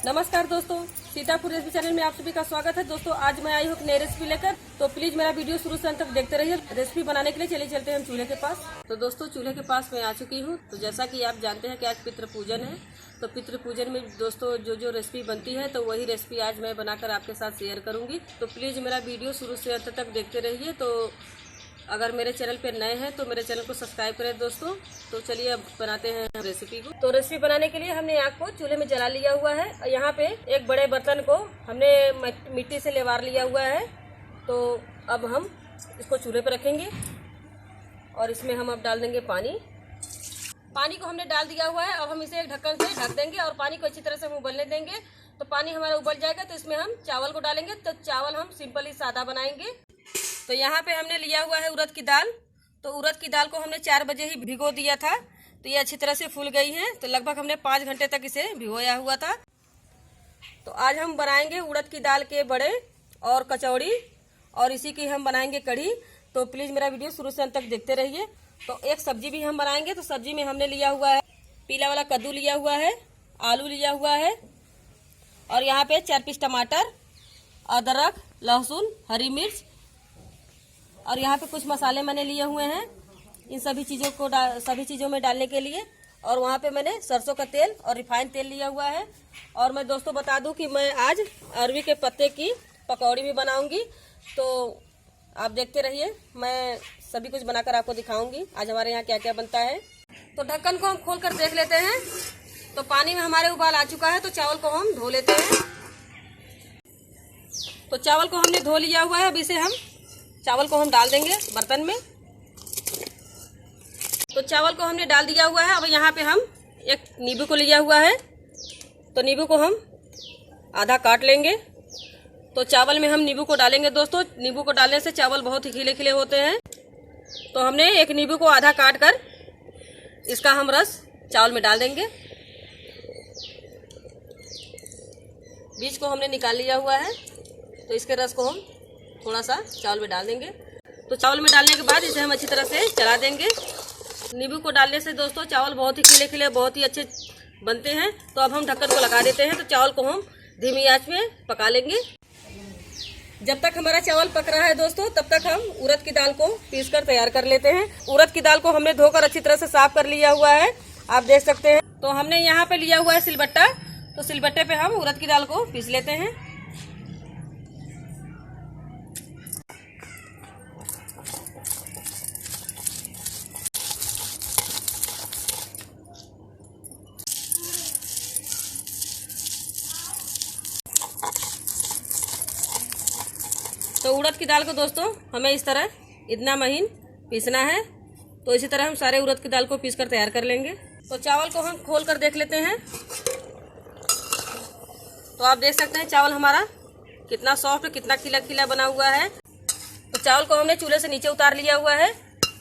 नमस्कार दोस्तों, Sitapur recipe channel में आप सभी का स्वागत है। दोस्तों आज मैं आई हूँ नई रेसिपी लेकर, तो प्लीज मेरा वीडियो शुरू से अंत तक देखते रहिए। रेसिपी बनाने के लिए चलिए चलते हैं हम चूल्हे के पास। तो दोस्तों चूल्हे के पास मैं आ चुकी हूँ। तो जैसा कि आप जानते हैं कि आज पितृ पूजन है, तो पितृ पूजन में दोस्तों जो रेसिपी बनती है तो वही रेसिपी आज मैं बनाकर आपके साथ शेयर करूँगी। तो प्लीज मेरा वीडियो शुरू से अंत तक देखते रहिए। तो अगर मेरे चैनल पे नए हैं तो मेरे चैनल को सब्सक्राइब करें दोस्तों। तो चलिए अब बनाते हैं रेसिपी को। तो रेसिपी बनाने के लिए हमने आग को चूल्हे में जला लिया हुआ है। यहाँ पे एक बड़े बर्तन को हमने मिट्टी से लेवार लिया हुआ है। तो अब हम इसको चूल्हे पे रखेंगे और इसमें हम अब डाल देंगे पानी। पानी को हमने डाल दिया हुआ है। अब हम इसे एक ढक्कन से ढक देंगे और पानी को अच्छी तरह से हम उबलने देंगे। तो पानी हमारा उबल जाएगा तो इसमें हम चावल को डालेंगे। तो चावल हम सिंपल ही सादा बनाएंगे। तो यहाँ पे हमने लिया हुआ है उड़द की दाल। तो उड़द की दाल को हमने 4 बजे ही भिगो दिया था। तो ये अच्छी तरह से फूल गई है। तो लगभग हमने 5 घंटे तक इसे भिगोया हुआ था। तो आज हम बनाएंगे उड़द की दाल के बड़े और कचौड़ी, और इसी की हम बनाएंगे कढ़ी। तो प्लीज मेरा वीडियो शुरू से अंत तक देखते रहिए। तो एक सब्जी भी हम बनाएंगे। तो सब्जी में हमने लिया हुआ है पीला वाला कद्दू लिया हुआ है, आलू लिया हुआ है, और यहाँ पे 4 पीस टमाटर, अदरक, लहसुन, हरी मिर्च, और यहाँ पे कुछ मसाले मैंने लिए हुए हैं इन सभी चीज़ों में डालने के लिए। और वहाँ पे मैंने सरसों का तेल और रिफाइंड तेल लिया हुआ है। और मैं दोस्तों बता दूं कि मैं आज अरवी के पत्ते की पकौड़ी भी बनाऊंगी। तो आप देखते रहिए, मैं सभी कुछ बनाकर आपको दिखाऊंगी आज हमारे यहाँ क्या क्या बनता है। तो ढक्कन को हम खोल कर देख लेते हैं। तो पानी में हमारे उबाल आ चुका है। तो चावल को हम धो लेते हैं। तो चावल को हमने धो लिया हुआ है। अब इसे हम चावल को हम डाल देंगे बर्तन में। तो चावल को हमने डाल दिया हुआ है। अब यहाँ पे हम एक नींबू को लिया हुआ है। तो नींबू को हम आधा काट लेंगे। तो चावल में हम नींबू को डालेंगे दोस्तों। नींबू को डालने से चावल बहुत ही खिले खिले होते हैं। तो हमने एक नींबू को आधा काट कर इसका हम रस चावल में डाल देंगे। बीज को हमने निकाल लिया हुआ है। तो इसके रस को हम थोड़ा सा चावल में डाल देंगे। तो चावल में डालने के बाद इसे हम अच्छी तरह से चला देंगे। नींबू को डालने से दोस्तों चावल बहुत ही खिले खिले बहुत ही अच्छे बनते हैं। तो अब हम ढक्कन को लगा देते हैं। तो चावल को हम धीमी आंच में पका लेंगे। जब तक हमारा चावल पक रहा है दोस्तों, तब तक हम उड़द की दाल को पीस कर तैयार कर लेते हैं। उड़द की दाल को हमने धोकर अच्छी तरह से साफ कर लिया हुआ है, आप देख सकते हैं। तो हमने यहाँ पे लिया हुआ है सिलबट्टा। तो सिलबट्टे पे हम उड़द की दाल को पीस लेते हैं। तो उड़द की दाल को दोस्तों हमें इस तरह इतना महीन पीसना है। तो इसी तरह हम सारे उड़द की दाल को पीस कर तैयार कर लेंगे। तो चावल को हम खोल कर देख लेते हैं। तो आप देख सकते हैं चावल हमारा कितना सॉफ्ट, कितना खिला खिला बना हुआ है। तो चावल को हमने चूल्हे से नीचे उतार लिया हुआ है।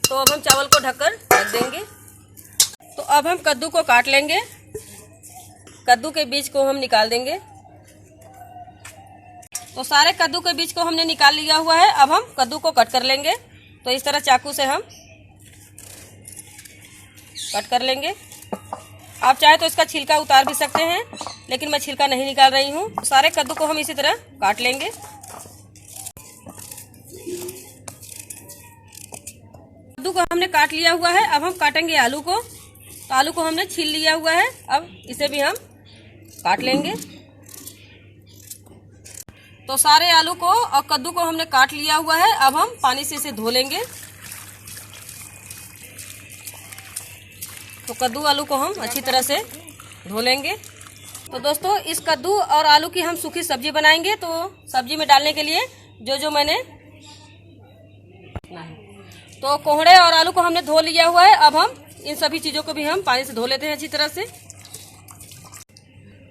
तो अब हम चावल को ढककर रख देंगे। तो अब हम कद्दू को काट लेंगे। कद्दू के बीज को हम निकाल देंगे। तो सारे कद्दू के बीज को हमने निकाल लिया हुआ है। अब हम कद्दू को कट कर लेंगे। तो इस तरह चाकू से हम कट कर लेंगे। आप चाहे तो इसका छिलका उतार भी सकते हैं, लेकिन मैं छिलका नहीं निकाल रही हूँ। तो सारे कद्दू को हम इसी तरह काट लेंगे। कद्दू को हमने काट लिया हुआ है। अब हम काटेंगे आलू को। तो आलू को हमने छील लिया हुआ है। अब इसे भी हम काट लेंगे। तो सारे आलू को और कद्दू को हमने काट लिया हुआ है। अब हम पानी से इसे धो लेंगे। तो कद्दू आलू को हम अच्छी तरह से धो लेंगे। तो दोस्तों इस कद्दू और आलू की हम सूखी सब्जी बनाएंगे। तो सब्जी में डालने के लिए जो मैंने तो कोहड़े और आलू को हमने धो लिया हुआ है। अब हम इन सभी चीजों को भी हम पानी से धो लेते हैं अच्छी तरह से।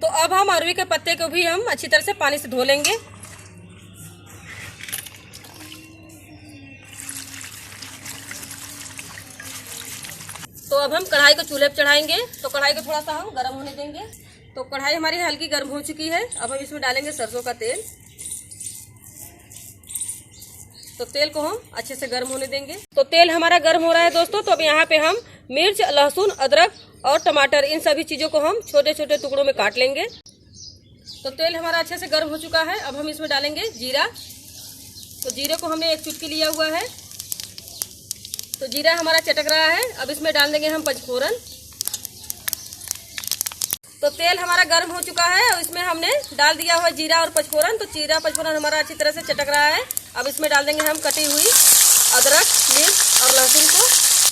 तो अब हम अरवी के पत्ते को भी हम अच्छी तरह से पानी से धो लेंगे। तो अब हम कढ़ाई को चूल्हे पर चढ़ाएंगे। तो कढ़ाई को थोड़ा सा हम गर्म होने देंगे। तो कढ़ाई हमारी हल्की गर्म हो चुकी है। अब हम इसमें डालेंगे सरसों का तेल। तो तेल को हम अच्छे से गर्म होने देंगे। तो तेल हमारा गर्म हो रहा है दोस्तों। तो अब यहाँ पे हम मिर्च, लहसुन, अदरक और टमाटर इन सभी चीजों को हम छोटे छोटे टुकड़ों में काट लेंगे। तो तेल हमारा अच्छे से गर्म हो चुका है। अब हम इसमें डालेंगे जीरा। तो जीरे को हमने 1 चुटकी लिया हुआ है। तो जीरा हमारा चटक रहा है। अब इसमें डाल देंगे हम पचफोरन। तो तेल हमारा गर्म हो चुका है और इसमें हमने डाल दिया हुआ जीरा और पचफोरन। तो जीरा पचफोरन हमारा अच्छी तरह से चटक रहा है। अब इसमें डाल देंगे हम कटी हुई अदरक, मिर्च और लहसुन को।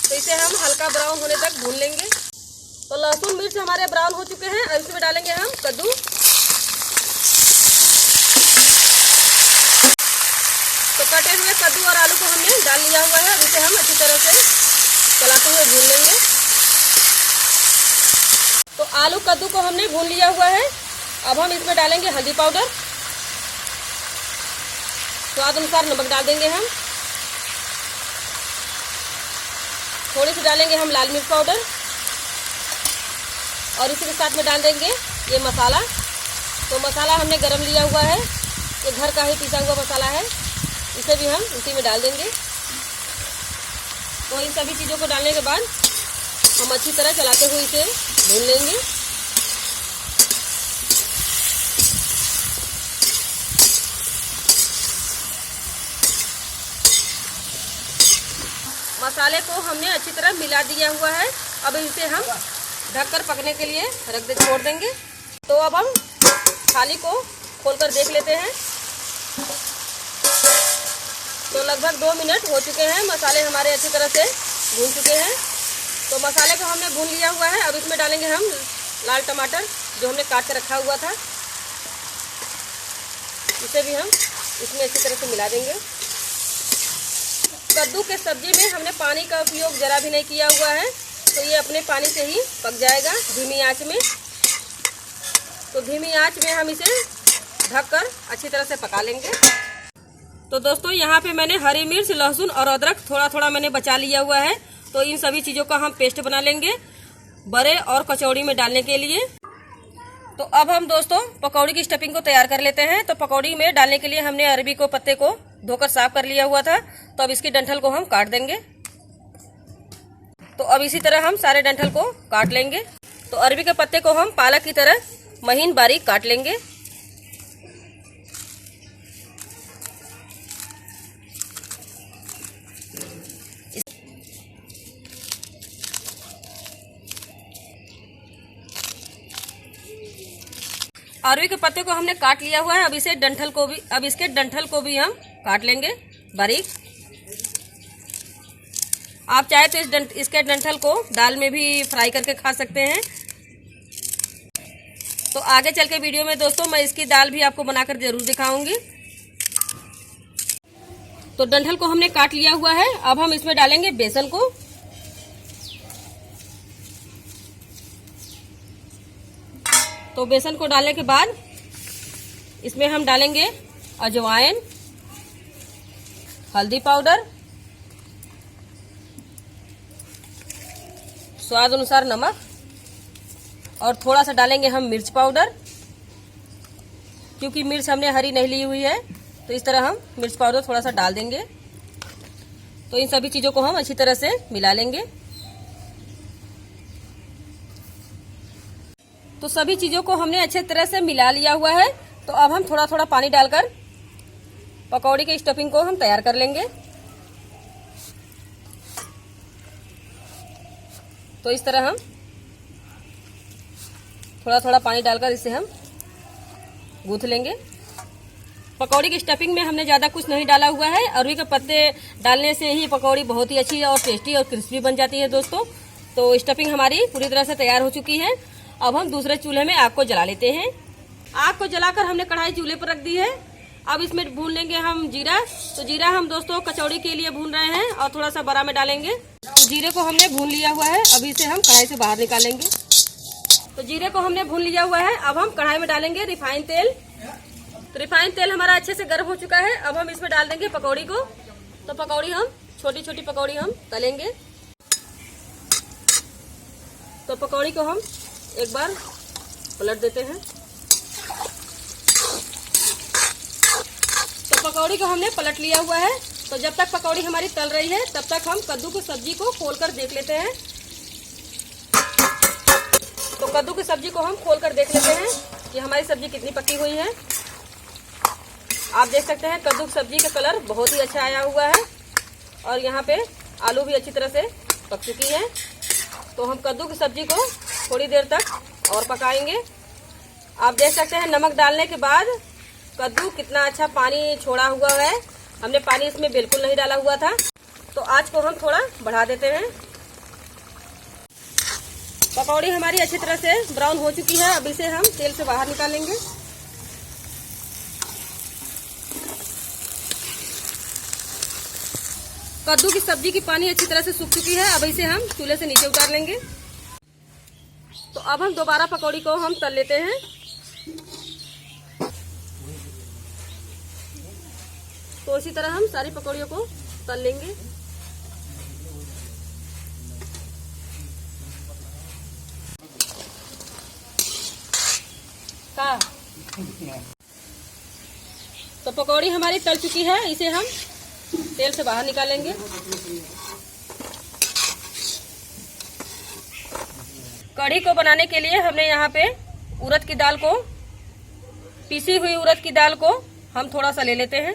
तो इसे हम हल्का ब्राउन होने तक भून लेंगे। तो लहसुन मिर्च हमारे ब्राउन हो चुके हैं। अब इसमें डालेंगे हम कद्दू। तो कटे हुए कद्दू और आलू को हमने डाल लिया हुआ है। अब इसे हम अच्छी तरह से चलाते हुए भून लेंगे। तो आलू कद्दू को हमने भून लिया हुआ है। अब हम इसमें डालेंगे हल्दी पाउडर, स्वाद अनुसार नमक डाल देंगे हम, थोड़ी सी डालेंगे हम लाल मिर्च पाउडर और इसी के साथ में डाल देंगे ये मसाला। तो मसाला हमने गरम लिया हुआ है, ये घर का ही पिसा हुआ मसाला है, इसे भी हम उसी में डाल देंगे। तो इन सभी चीज़ों को डालने के बाद हम अच्छी तरह चलाते हुए इसे भून लेंगे। मसाले को हमने अच्छी तरह मिला दिया हुआ है। अब इसे हम ढककर पकने के लिए छोड़ देंगे। तो अब हम थाली को खोलकर देख लेते हैं। तो लगभग 2 मिनट हो चुके हैं। मसाले हमारे अच्छी तरह से भून चुके हैं। तो मसाले को हमने भून लिया हुआ है। अब इसमें डालेंगे हम लाल टमाटर जो हमने काट कर रखा हुआ था, इसे भी हम इसमें अच्छी तरह से मिला देंगे। कद्दू के सब्जी में हमने पानी का उपयोग जरा भी नहीं किया हुआ है, तो ये अपने पानी से ही पक जाएगा धीमी आंच में। तो धीमी आंच में हम इसे ढककर अच्छी तरह से पका लेंगे। तो दोस्तों यहाँ पे मैंने हरी मिर्च, लहसुन और अदरक थोड़ा थोड़ा मैंने बचा लिया हुआ है। तो इन सभी चीज़ों का हम पेस्ट बना लेंगे बड़े और कचौड़ी में डालने के लिए। तो अब हम दोस्तों पकौड़ी की स्टफिंग को तैयार कर लेते हैं। तो पकौड़ी में डालने के लिए हमने अरबी को पत्ते को धोकर साफ कर लिया हुआ था। तो अब इसकी डंठल को हम काट देंगे। तो अब इसी तरह हम सारे डंठल को काट लेंगे। तो अरबी के पत्ते को हम पालक की तरह महीन बारीक काट लेंगे। अरबी के पत्ते को हमने काट लिया हुआ है। अब इसके डंठल को भी हम काट लेंगे बारीक। आप चाहे तो इसके डंठल को दाल में भी फ्राई करके खा सकते हैं। तो आगे चल के वीडियो में दोस्तों मैं इसकी दाल भी आपको बनाकर जरूर दिखाऊंगी। तो डंठल को हमने काट लिया हुआ है। अब हम इसमें डालेंगे बेसन को। तो बेसन को डालने के बाद इसमें हम डालेंगे अजवाइन, हल्दी पाउडर, स्वाद अनुसार नमक और थोड़ा सा डालेंगे हम मिर्च पाउडर। क्योंकि मिर्च हमने हरी नहीं ली हुई है, तो इस तरह हम मिर्च पाउडर थोड़ा सा डाल देंगे। तो इन सभी चीज़ों को हम अच्छी तरह से मिला लेंगे। तो सभी चीज़ों को हमने अच्छे तरह से मिला लिया हुआ है। तो अब हम थोड़ा थोड़ा पानी डालकर पकौड़ी के स्टफिंग को हम तैयार कर लेंगे। तो इस तरह हम थोड़ा थोड़ा पानी डालकर इसे हम गूंथ लेंगे। पकौड़ी की स्टफिंग में हमने ज़्यादा कुछ नहीं डाला हुआ है। अरबी के पत्ते डालने से ही पकौड़ी बहुत ही अच्छी और टेस्टी और क्रिस्पी बन जाती है दोस्तों। तो स्टफिंग हमारी पूरी तरह से तैयार हो चुकी है। अब हम दूसरे चूल्हे में आग को जला लेते हैं। आग को जलाकर हमने कढ़ाई चूल्हे पर रख दी है। अब इसमें भून लेंगे हम जीरा। तो जीरा हम दोस्तों कचौड़ी के लिए भून रहे हैं और थोड़ा सा बड़ा में डालेंगे। तो जीरे को हमने भून लिया हुआ है। अब इसे हम कढ़ाई से बाहर निकालेंगे। तो जीरे को हमने भून लिया हुआ है। अब हम कढ़ाई में डालेंगे रिफाइन तेल। तो रिफाइन तेल हमारा अच्छे से गर्म हो चुका है। अब हम इसमें डाल देंगे पकौड़ी को। तो पकौड़ी हम छोटी छोटी पकौड़ी हम तलेंगे। तो पकौड़ी को हम एक बार पलट देते हैं। तो पकौड़ी को हमने पलट लिया हुआ है। तो जब तक पकौड़ी हमारी तल रही है तब तक हम कद्दू की सब्जी को खोलकर देख लेते हैं। तो कद्दू की सब्जी को हम खोलकर देख लेते हैं कि हमारी सब्जी कितनी पकी हुई है। आप देख सकते हैं कद्दू की सब्जी का कलर बहुत ही अच्छा आया हुआ है और यहाँ पे आलू भी अच्छी तरह से पक चुकी है। तो हम कद्दू की सब्जी को थोड़ी देर तक और पकाएंगे। आप देख सकते हैं नमक डालने के बाद कद्दू कितना अच्छा पानी छोड़ा हुआ है। हमने पानी इसमें बिल्कुल नहीं डाला हुआ था। तो आँच को हम थोड़ा बढ़ा देते हैं। पकौड़ी हमारी अच्छी तरह से ब्राउन हो चुकी है। अब इसे हम तेल से बाहर निकालेंगे। कद्दू की सब्जी की पानी अच्छी तरह से सूख चुकी है। अब इसे हम चूल्हे से नीचे उतार लेंगे। तो अब हम दोबारा पकौड़ी को हम तल लेते हैं। तो इसी तरह हम सारी पकौड़ियों को तल लेंगे। तो पकौड़ी हमारी तल चुकी है। इसे हम तेल से बाहर निकालेंगे। कढ़ी को बनाने के लिए हमने यहाँ पे उड़द की दाल को, पीसी हुई उड़द की दाल को हम थोड़ा सा ले लेते हैं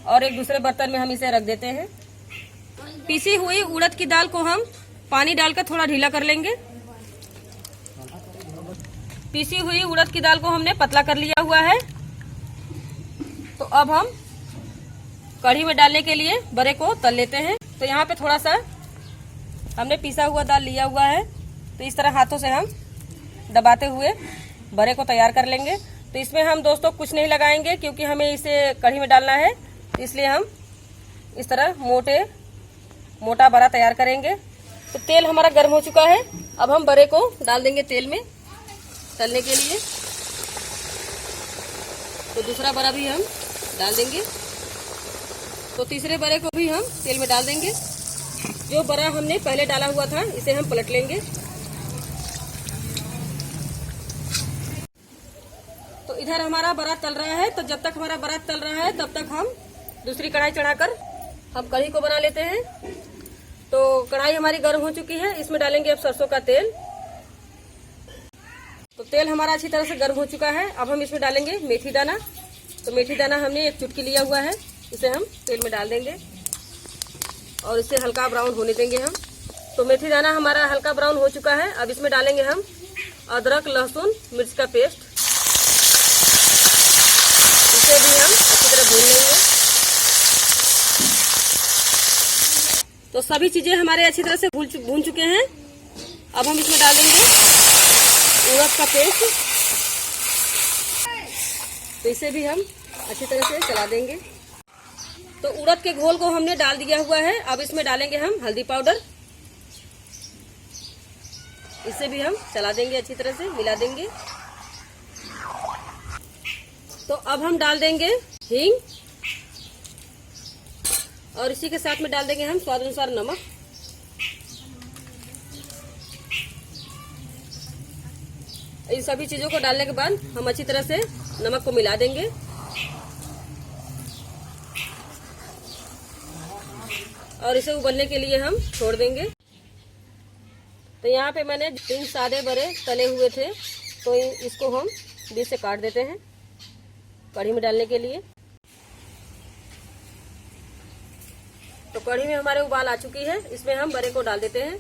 और एक दूसरे बर्तन में हम इसे रख देते हैं। पीसी हुई उड़द की दाल को हम पानी डालकर थोड़ा ढीला कर लेंगे। पीसी हुई उड़द की दाल को हमने पतला कर लिया हुआ है। तो अब हम कढ़ी में डालने के लिए बड़े को तल लेते हैं। तो यहाँ पे थोड़ा सा हमने पीसा हुआ दाल लिया हुआ है। तो इस तरह हाथों से हम दबाते हुए बड़े को तैयार कर लेंगे। तो इसमें हम दोस्तों कुछ नहीं लगाएंगे क्योंकि हमें इसे कढ़ी में डालना है। इसलिए हम इस तरह मोटा बड़ा तैयार करेंगे। तो तेल हमारा गर्म हो चुका है। अब हम बड़े को डाल देंगे तेल में तलने के लिए। तो दूसरा बड़ा भी हम डाल देंगे। तो तीसरे बड़े को भी हम तेल में डाल देंगे। जो बड़ा हमने पहले डाला हुआ था इसे हम पलट लेंगे। तो इधर हमारा बड़ा तल रहा है। तो जब तक हमारा बड़ा तल रहा है तब तक हम दूसरी कढ़ाई चढ़ाकर हम कढ़ी को बना लेते हैं। तो कढ़ाई हमारी गर्म हो चुकी है। इसमें डालेंगे अब सरसों का तेल। तो तेल हमारा अच्छी तरह से गर्म हो चुका है। अब हम इसमें डालेंगे मेथी दाना। तो मेथी दाना हमने एक चुटकी लिया हुआ है। इसे हम तेल में डाल देंगे और इसे हल्का ब्राउन होने देंगे हम। तो मेथी दाना हमारा हल्का ब्राउन हो चुका है। अब इसमें डालेंगे हम अदरक लहसुन मिर्च का पेस्ट। इसे भी हम अच्छी तरह भून लेंगे। तो सभी चीजें हमारे अच्छी तरह से भून चुके हैं। अब हम इसमें डालेंगे उड़द का पेस्ट। तो इसे भी हम अच्छी तरह से चला देंगे। तो उड़द के घोल को हमने डाल दिया हुआ है। अब इसमें डालेंगे हम हल्दी पाउडर। इसे भी हम चला देंगे, अच्छी तरह से मिला देंगे। तो अब हम डाल देंगे हींग और इसी के साथ में डाल देंगे हम स्वाद अनुसार नमक। इन सभी चीजों को डालने के बाद हम अच्छी तरह से नमक को मिला देंगे। और इसे उबलने के लिए हम छोड़ देंगे। तो यहाँ पे मैंने 3 सादे बड़े तले हुए थे। तो इसको हम बीच से काट देते हैं कढ़ी में डालने के लिए। तो कढ़ी में हमारे उबाल आ चुकी है। इसमें हम बड़े को डाल देते हैं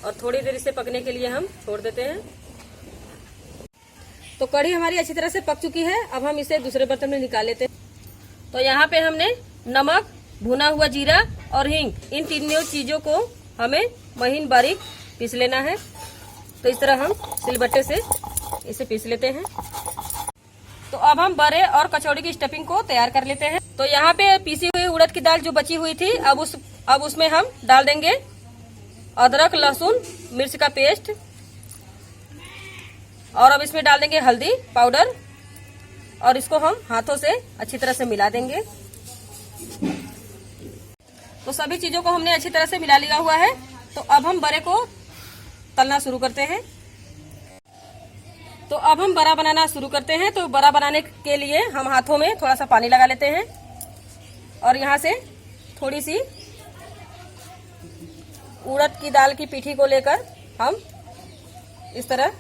और थोड़ी देर इसे पकने के लिए हम छोड़ देते हैं। तो कढ़ी हमारी अच्छी तरह से पक चुकी है। अब हम इसे दूसरे बर्तन में निकाल लेते हैं। तो यहाँ पे हमने नमक, भुना हुआ जीरा और हींग, इन तीनों चीजों को हमें महीन बारीक पीस लेना है। तो इस तरह हम सिलबट्टे से इसे पीस लेते हैं। तो अब हम बड़े और कचौड़ी की स्टफिंग को तैयार कर लेते हैं। तो यहाँ पे पीसी हुई उड़द की दाल जो बची हुई थी, अब उसमें हम डाल देंगे अदरक लहसुन मिर्च का पेस्ट और अब इसमें डाल देंगे हल्दी पाउडर और इसको हम हाथों से अच्छी तरह से मिला देंगे। तो सभी चीजों को हमने अच्छी तरह से मिला लिया हुआ है। तो अब हम बड़े को तलना शुरू करते हैं। तो अब हम बड़ा बनाना शुरू करते हैं। तो बड़ा बनाने के लिए हम हाथों में थोड़ा सा पानी लगा लेते हैं और यहाँ से थोड़ी सी उड़द की दाल की पीठी को लेकर हम इस तरह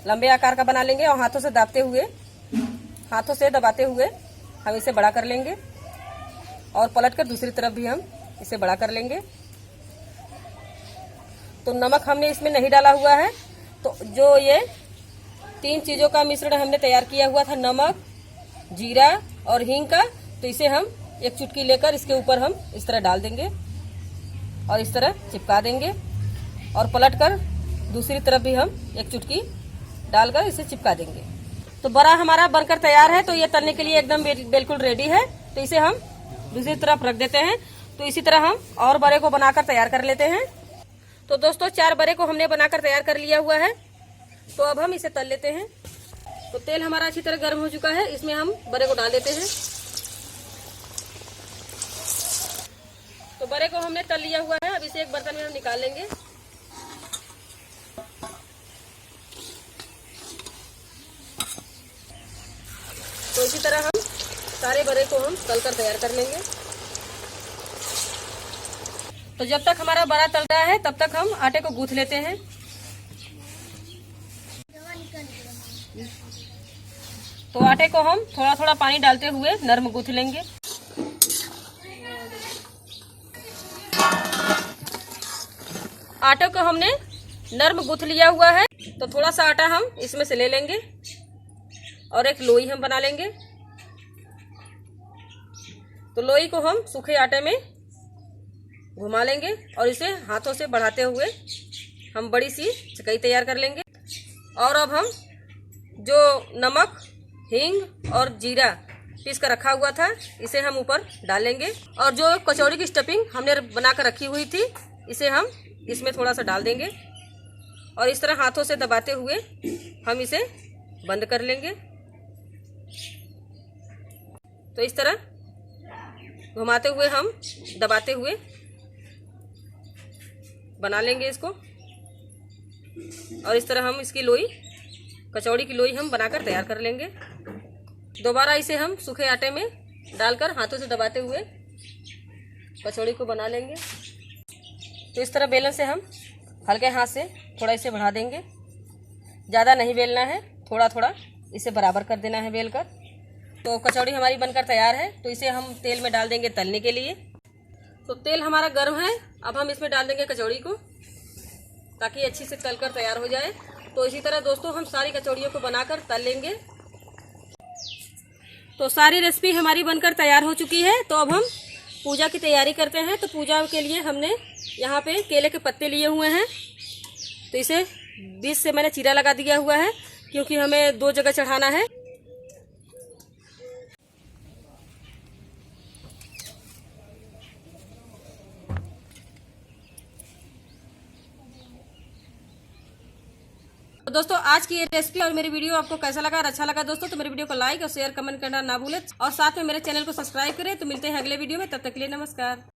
लंबे आकार का बना लेंगे और हाथों से दबाते हुए हम इसे बड़ा कर लेंगे और पलटकर दूसरी तरफ भी हम इसे बड़ा कर लेंगे। तो नमक हमने इसमें नहीं डाला हुआ है, तो जो ये 3 चीजों का मिश्रण हमने तैयार किया हुआ था, नमक, जीरा और हींग का, तो इसे हम एक चुटकी लेकर इसके ऊपर हम इस तरह डाल देंगे और इस तरह चिपका देंगे और पलटकर दूसरी तरफ भी हम एक चुटकी डालकर इसे चिपका देंगे। तो बड़ा हमारा बनकर तैयार है। तो ये तलने के लिए एकदम बिल्कुल रेडी है। तो इसे हम दूसरी तरफ रख देते हैं। तो इसी तरह हम और बड़े को बनाकर तैयार कर लेते हैं। तो दोस्तों 4 बड़े को हमने बनाकर तैयार कर लिया हुआ है। तो अब हम इसे तल लेते हैं। तो तेल हमारा अच्छी तरह गर्म हो चुका है, इसमें हम बड़े को डाल देते हैं। तो बड़े को हमने तल लिया हुआ है। अब इसे एक बर्तन में हम निकाल लेंगे। तो इसी तरह हम सारे बड़े को हम तलकर तैयार कर लेंगे। तो जब तक हमारा बड़ा तल रहा है तब तक हम आटे को गूंथ लेते हैं। तो आटे को हम थोड़ा थोड़ा पानी डालते हुए नरम गूंथ लेंगे। आटे को हमने नरम गूंथ लिया हुआ है। तो थोड़ा सा आटा हम इसमें से ले लेंगे और एक लोई हम बना लेंगे। तो लोई को हम सूखे आटे में घुमा लेंगे और इसे हाथों से बढ़ाते हुए हम बड़ी सी चकई तैयार कर लेंगे। और अब हम जो नमक, हींग और जीरा पीस कर रखा हुआ था इसे हम ऊपर डालेंगे और जो कचौड़ी की स्टफिंग हमने बनाकर रखी हुई थी इसे हम इसमें थोड़ा सा डाल देंगे और इस तरह हाथों से दबाते हुए हम इसे बंद कर लेंगे। तो इस तरह घुमाते हुए हम दबाते हुए बना लेंगे इसको और इस तरह हम इसकी लोई, कचौड़ी की लोई हम बनाकर तैयार कर लेंगे। दोबारा इसे हम सूखे आटे में डालकर हाथों से दबाते हुए कचौड़ी को बना लेंगे। तो इस तरह बेलन से हम हल्के हाथ से थोड़ा इसे बढ़ा देंगे। ज़्यादा नहीं बेलना है, थोड़ा थोड़ा इसे बराबर कर देना है बेल कर। तो कचौड़ी हमारी बनकर तैयार है। तो इसे हम तेल में डाल देंगे तलने के लिए। तो तेल हमारा गर्म है। अब हम इसमें डाल देंगे कचौड़ी को ताकि अच्छी से तलकर तैयार हो जाए। तो इसी तरह दोस्तों हम सारी कचौड़ियों को बनाकर तल लेंगे। तो सारी रेसिपी हमारी बनकर तैयार हो चुकी है। तो अब हम पूजा की तैयारी करते हैं। तो पूजा के लिए हमने यहाँ पे केले के पत्ते लिए हुए हैं। तो इसे बीच से मैंने चीरा लगा दिया हुआ है क्योंकि हमें 2 जगह चढ़ाना है। तो दोस्तों आज की ये रेसिपी और मेरी वीडियो आपको कैसा लगा और अच्छा लगा दोस्तों, तो मेरी वीडियो को लाइक और शेयर कमेंट करना ना भूलें और साथ में मेरे चैनल को सब्सक्राइब करें। तो मिलते हैं अगले वीडियो में, तब तक के लिए नमस्कार।